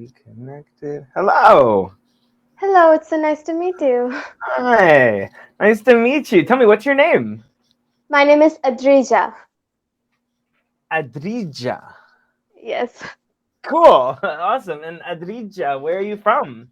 Be connected. Hello. Hello, it's so nice to meet you. Hi. Nice to meet you. Tell me, what's your name? My name is Adrija. Adrija. Yes, Cool. Awesome. And Adrija, where are you from?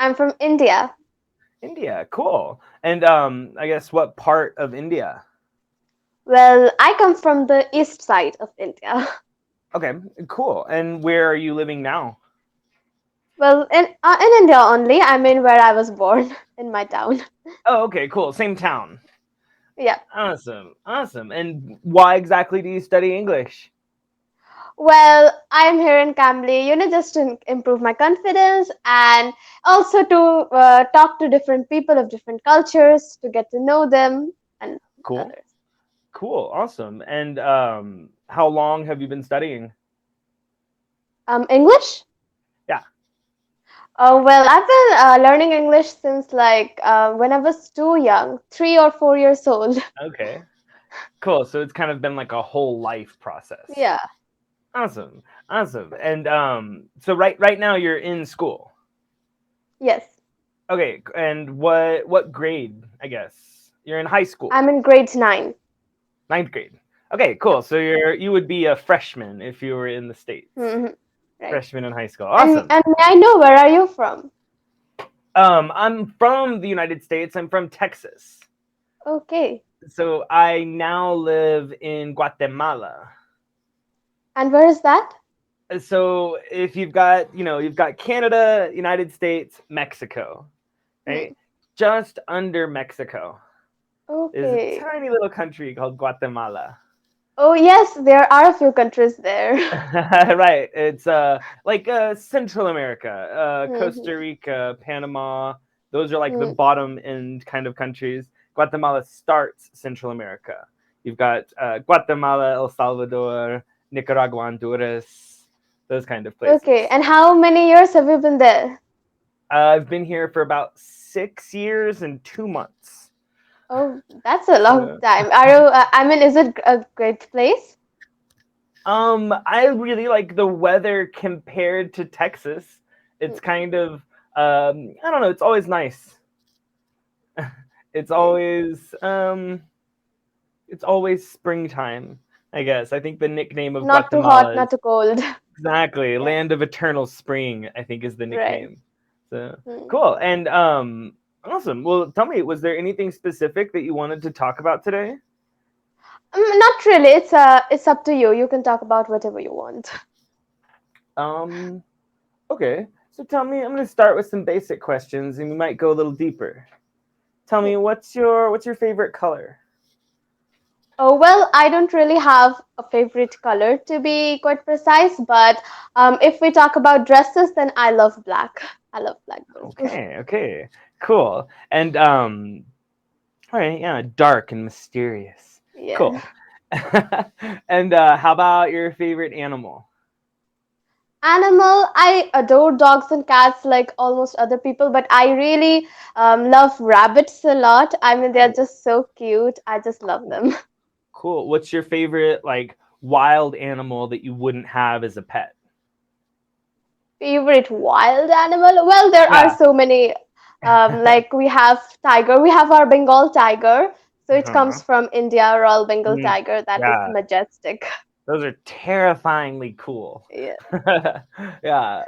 I'm from India. India. Cool. And I guess what part of India? Well, I come from the east side of India. Okay, cool. And where are you living now? Well, in India only. I mean, where I was born, in my town. Oh, okay, cool. Same town. Yeah. Awesome. Awesome. And why exactly do you study English? Well, I'm here in Cambly, just to improve my confidence and also to talk to different people of different cultures, to get to know them and Cool. others. Cool. Awesome. And how long have you been studying? English? Yeah. Well, I've been learning English since like when I was too young, 3 or 4 years old. Okay. Cool. So it's kind of been like a whole life process. Yeah. Awesome. Awesome. And so right now you're in school. Yes. Okay. And what grade, I guess? You're in high school. I'm in grade 9. Ninth grade. Okay, Yeah. cool. So you would be a freshman if you were in the States. hmm Right. Freshman in high school. And Awesome. and may I know where are you from? I'm from the United States. I'm from Texas. Okay. So I now live in Guatemala. And where is that? So if you've got Canada, United States, Mexico, Hmm. right? Just under Mexico is a Okay. tiny little country called Guatemala. Oh yes, there are a few countries there. Right. It's like Central America, hmm Costa Rica, Panama. Those are like the hmm bottom end kind of countries. Guatemala starts Central America. You've got Guatemala, El Salvador, Nicaragua, Honduras, those kind of Okay. places. And how many years have you been there? I've been here for about 6 years and 2 months. Oh, that's a long So, time. Are you? I mean, is it a great place? I really like the weather compared to Texas. It's kind of, I don't know. It's always nice. It's Okay. always, it's always springtime. I guess. I think the nickname of Not too hot, Guatemala not is too cold. exactly Yeah. land of eternal spring. I think is the Right. nickname. So Hmm. cool. And awesome. Well, tell me, was there anything specific that you wanted to talk about today? Not really. It's up to you. You can talk about whatever you want. Um, okay. So tell me, I'm going to start with some basic questions, and we might go a little deeper. Tell Hmm. me, what's your favorite color? Oh well, I don't really have a favorite color to be quite precise, but if we talk about dresses, then I love black. I love black dresses. Okay, okay, cool. And all right, yeah, dark and mysterious. Yeah. Cool. And how about your favorite animal? Animal, I adore dogs and cats like almost other people, but I really love rabbits a lot. I mean, they're Oh, just so cute. I just love cool, them. cool. What's your favorite like wild animal that you wouldn't have as a pet? Favorite wild animal? Well, there are Yeah. so many. Like we have tiger. We have our Bengal tiger. So it comes Uh-huh. from India, Royal Bengal Mm, tiger. That is yeah, majestic. those are terrifyingly cool. Yeah. Yeah.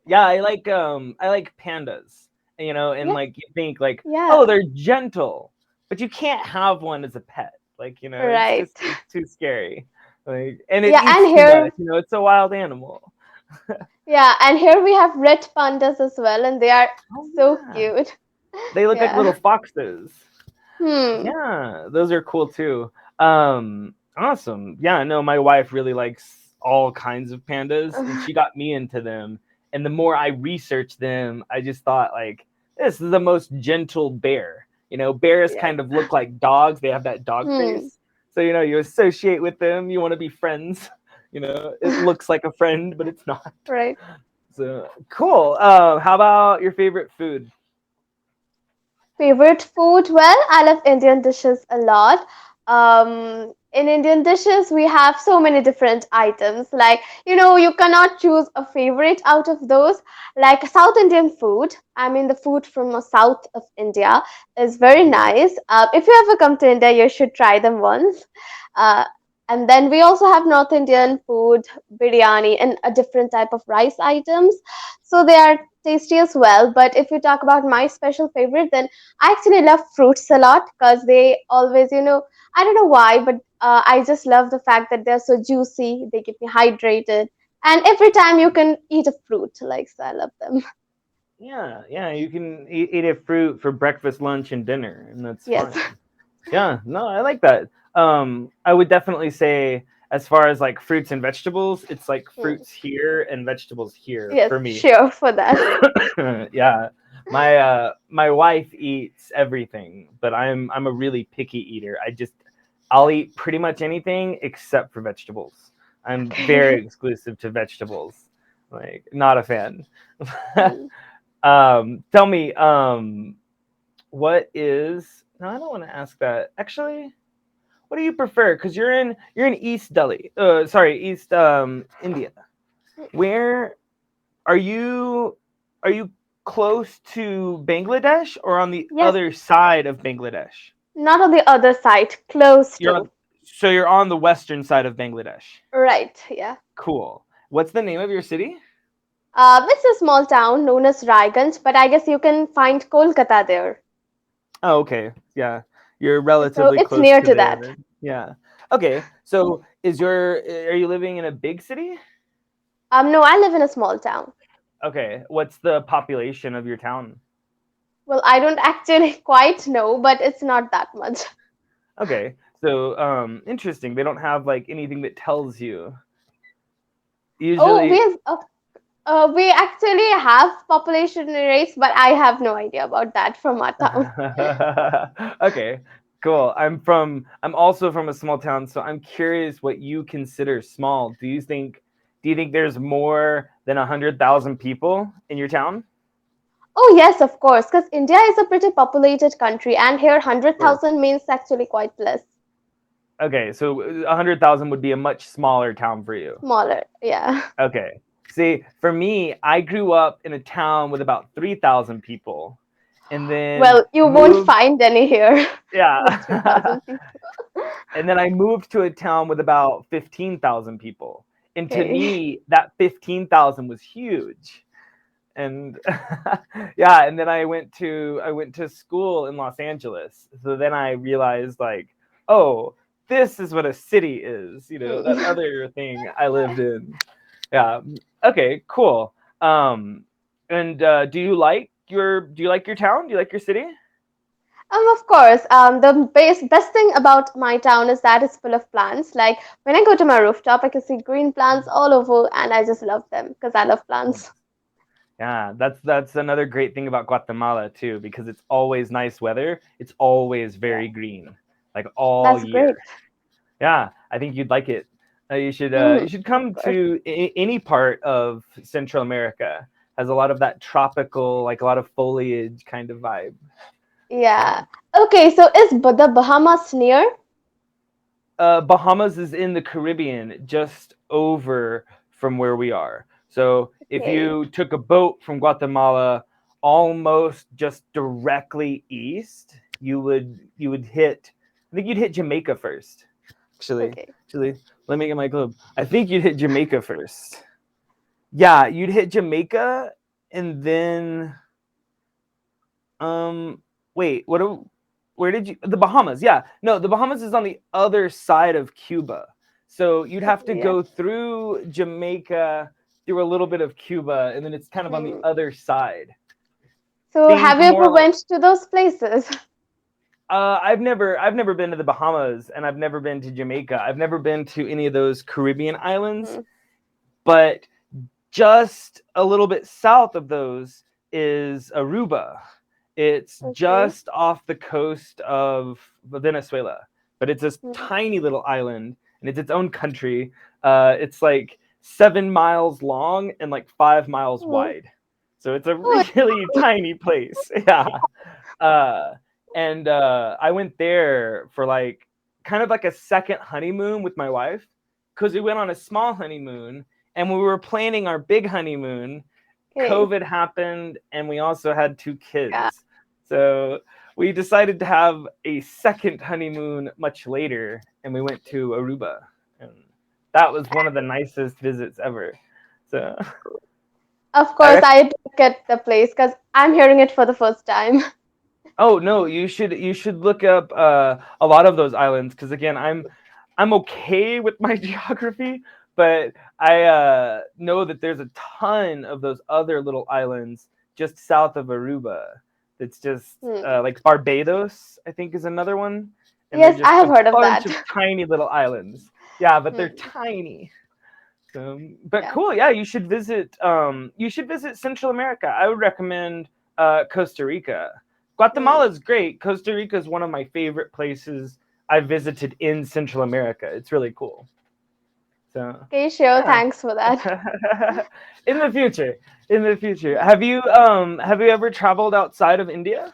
Yeah, I like pandas. And Yeah. like you think like, oh, Yeah. they're gentle, but you can't have one as a pet. Like, it's Right. just it's too scary. Like, and it Yeah. And eats too much, here, it's a wild animal. yeah, and here we have red pandas as well, and they are Oh so yeah. cute. They look like little Yeah. foxes. Hmm. Yeah, those are cool too. Awesome. Yeah, no, my wife really likes all kinds of pandas, and she got me into them. And the more I researched them, I just thought like this is the most gentle bear. Bears Yes. kind of look like dogs; they have that dog Hmm. face. So you associate with them. You want to be friends. It looks like a friend, but it's not. Right. So cool. How about your favorite food? Favorite food? Well, I love Indian dishes a lot. in Indian dishes, we have so many different items. Like, you cannot choose a favorite out of those. Like South Indian food, I mean, the food from the south of India is very nice. If you ever come to India, you should try them once. Uh, and then we also have North Indian food, biryani, and a different type of rice items. So they are tasty as well. But if you talk about my special favorite, then I actually love fruits a lot because they always, I don't know why, but I just love the fact that they're so juicy. They keep me hydrated, and every time you can eat a fruit, like so, I love them. Yeah, yeah, you can eat a fruit for breakfast, lunch, and dinner, and that's Yes, fine. Yeah, no, I like that. I would definitely say, as far as like fruits and vegetables, it's like Mm. fruits here and vegetables here Yes, for me. sure for that. Yeah, my wife eats everything, but I'm a really picky eater. I'll eat pretty much anything except for vegetables. I'm Okay. very exclusive to vegetables. Like, not a fan. Mm. Tell me, what is? No, I don't want to ask that. Actually, what do you prefer? Because you're in East Delhi. Sorry, East India. Where are you? Are you close to Bangladesh or on the Yes, other side of Bangladesh? not on the other side, close You're to. on. So you're on the western side of Bangladesh. Right, yeah. Cool. What's the name of your city? It's a small town known as Raiganj, but I guess you can find Kolkata there. Oh, okay. Yeah. You're So relatively it's close near to to there that. then. Yeah. Okay. So are you living in a big city? No, I live in a small town. Okay. What's the population of your town? Well, I don't actually quite know, but it's not that much. Okay. So interesting. They don't have like anything that tells you. Oh, Usually we actually have population rates, but I have no idea about that from our town. Okay. Cool. I'm also from a small town, so I'm curious what you consider small. Do you think there's more than 100,000 people in your town? Oh, yes, of course, because India is a pretty populated country, and here Sure. 100,000 means actually quite less. Okay, so 100,000 would be a much smaller town for you. Smaller, yeah. Okay. See, for me, I grew up in a town with about 3,000 people and then Well, you won't moved, find any here with yeah. 3,000 people. And then I moved to a town with about 15,000 people. And to Okay. me, that 15,000 was huge. And yeah, and then I went to school in Los Angeles. So then I realized like, oh, this is what a city is, that Mm. other thing I lived in. Yeah. Okay, cool. And do you like your town? Do you like your city? Of course, the best thing about my town is that it's full of plants. Like when I go to my rooftop, I can see green plants all over, and I just love them because I love plants. Yeah, that's another great thing about Guatemala too, because it's always nice weather. It's always Yeah, very green, like all that's great. year. Yeah, I think you'd like it. You should Of come course. to any part of Central America. Has a lot of that tropical, like a lot of foliage kind of vibe. Yeah. So, Okay, so is the Bahamas near? Bahamas is in the Caribbean, just over from where we are. So if Okay. you took a boat from Guatemala almost just directly east, you would hit. I think you'd hit Jamaica first. Okay. Actually, let me get my globe. I think you'd hit Jamaica first. Yeah, you'd hit Jamaica, and then um, wait, where did you? The Bahamas. Yeah, no, the Bahamas is on the other side of Cuba. So you'd have to Okay. Yeah. go through Jamaica, through a little bit of Cuba, and then it's kind of on the Hmm. other side. So have Think you ever more like went to those places? I've never been to the Bahamas, and I've never been to Jamaica. I've never been to any of those Caribbean islands, Hmm. but just a little bit south of those is Aruba. It's Okay. just off the coast of Venezuela, but it's this Hmm. tiny little island and it's its own country. It's like 7 miles long and like 5 miles Oh, wide. So it's a oh, really tiny place. Yeah. Uh, and I went there for like kind of like a second honeymoon with my wife, because we went on a small honeymoon, and when we were planning our big honeymoon, Okay. COVID happened, and we also had 2 Yeah. kids. So we decided to have a second honeymoon much later, and we went to Aruba, and that was one of the nicest visits ever. So Of I course, I look at the place because I'm hearing it for the first time. Oh no, you should look up a lot of those islands, because again, I'm okay with my geography, but I know that there's a ton of those other little islands just south of Aruba. It's just Hmm. like Barbados, I think, is another one, and they're Yes, I just have a heard of bunch that. of tiny little islands. Yeah, but they're Hmm. tiny. But Yeah. cool, yeah, you should visit. You should visit Central America. I would recommend Costa Rica. Hmm. Guatemala is great. Costa Rica is one of my favorite places I visited in Central America. It's really cool. So Okay, sure. yeah. Thanks for that. In the future, in the future, have you ever traveled outside of India?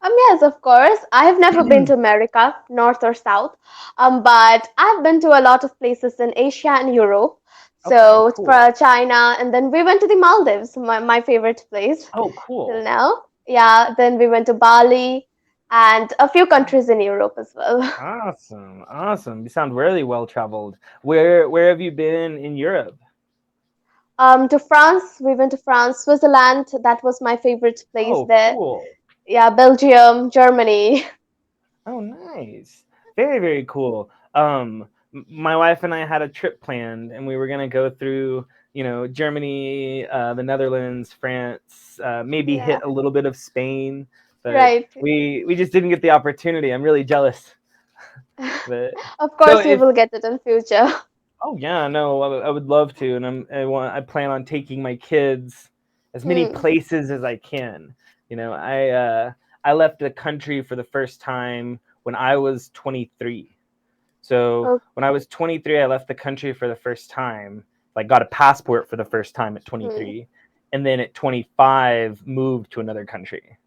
Yes, of course. I have never been to America, north or south, but I've been to a lot of places in Asia and Europe. Okay, So cool. for China, and then we went to the Maldives, my favorite place Oh, till cool. now. Yeah, then we went to Bali and a few countries in Europe as well. Awesome, awesome. You sound really well traveled. Where have you been in Europe? To France, we went to France, Switzerland. That was my favorite place Oh, there. cool. Yeah, Belgium, Germany. Oh, nice. Very, very cool. My wife and I had a trip planned, and we were gonna go through, Germany, the Netherlands, France, maybe Yeah, hit a little bit of Spain, but right. we just didn't get the opportunity. I'm really jealous. But Of so course, you if will get it in future. oh yeah, no, I would love to, and I plan on taking my kids as many Hmm. places as I can. I left the country for the first time when I was 23. So when I was 23, I left the country for the first time, like got a passport for the first time at Okay. 23, and then at 25 moved to another country.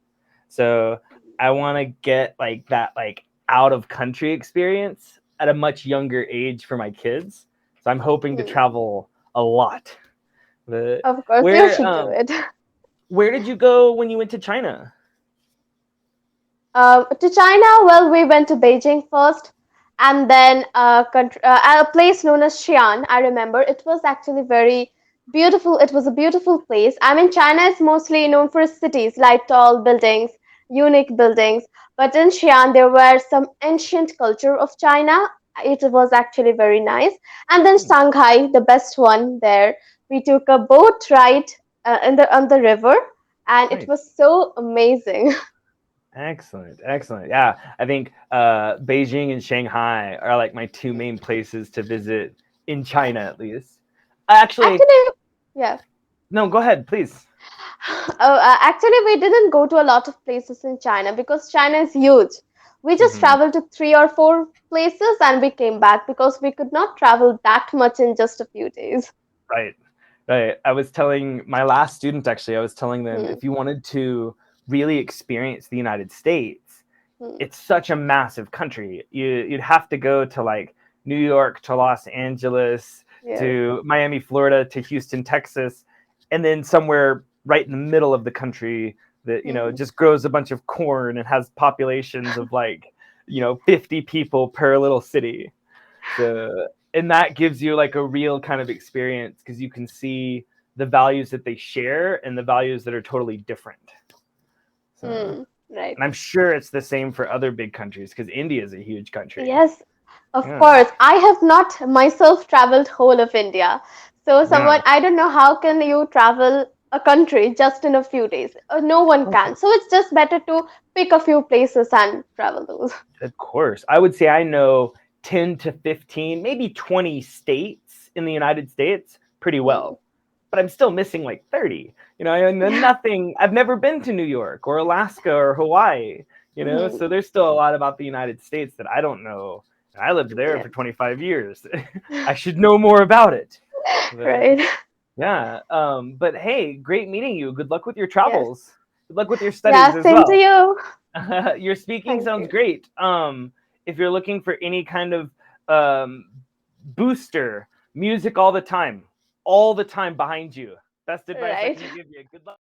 So I want to get like that like out of country experience at a much younger age for my kids. So I'm hoping to Hmm. travel a lot. But Of course, you where should do it. where did you go when you went to China? To China, well, we went to Beijing first, and then a place known as Xi'an. I remember it was actually very beautiful. It was a beautiful place. I mean, China is mostly known for its cities, like tall buildings, unique buildings. But in Xi'an, there were some ancient culture of China. It was actually very nice. And then Hmm, Shanghai, the best one there. We took a boat ride in the on the river, and it nice. was so amazing. Excellent, excellent. Yeah, I think Beijing and Shanghai are like my two main places to visit in China, at least. Actually, Actually, yeah. no, go ahead, please. Actually, we didn't go to a lot of places in China because China is huge. We just Hmm. traveled to 3 or 4 places and we came back because we could not travel that much in just a few days. Right, right. I was telling my last student, actually, I was telling them Hmm, if you wanted to really experience the United States, hmm, it's such a massive country. You'd have to go to like New York to Los Angeles yes. to Miami, Florida to Houston, Texas, and then somewhere right in the middle of the country that Hmm, just grows a bunch of corn and has populations of like 50 people per little city. So and that gives you like a real kind of experience because you can see the values that they share and the values that are totally different. So hmm, right. and I'm sure it's the same for other big countries because India is a huge country. Yes, of Yeah. course. I have not myself traveled whole of India. So Yeah. somewhat, I don't know how can you travel a country just in a few days. No one Okay. can. So it's just better to pick a few places and travel those. Of course. I would say I know 10 to 15, maybe 20 states in the United States pretty Hmm. well. But I'm still missing like 30. I know nothing. I've never been to New York or Alaska or Hawaii. Hmm. So there's still a lot about the United States that I don't know. I lived there Yeah. for 25 years. I should know more about it. But Right. yeah. But hey, great meeting you. Good luck with your Yes. travels. Good luck with your Yeah, studies as same to well. you. Your speaking Thank sounds you. great. if you're looking for any kind of booster, music all the time behind you. Best advice I Right. can give you. Good luck.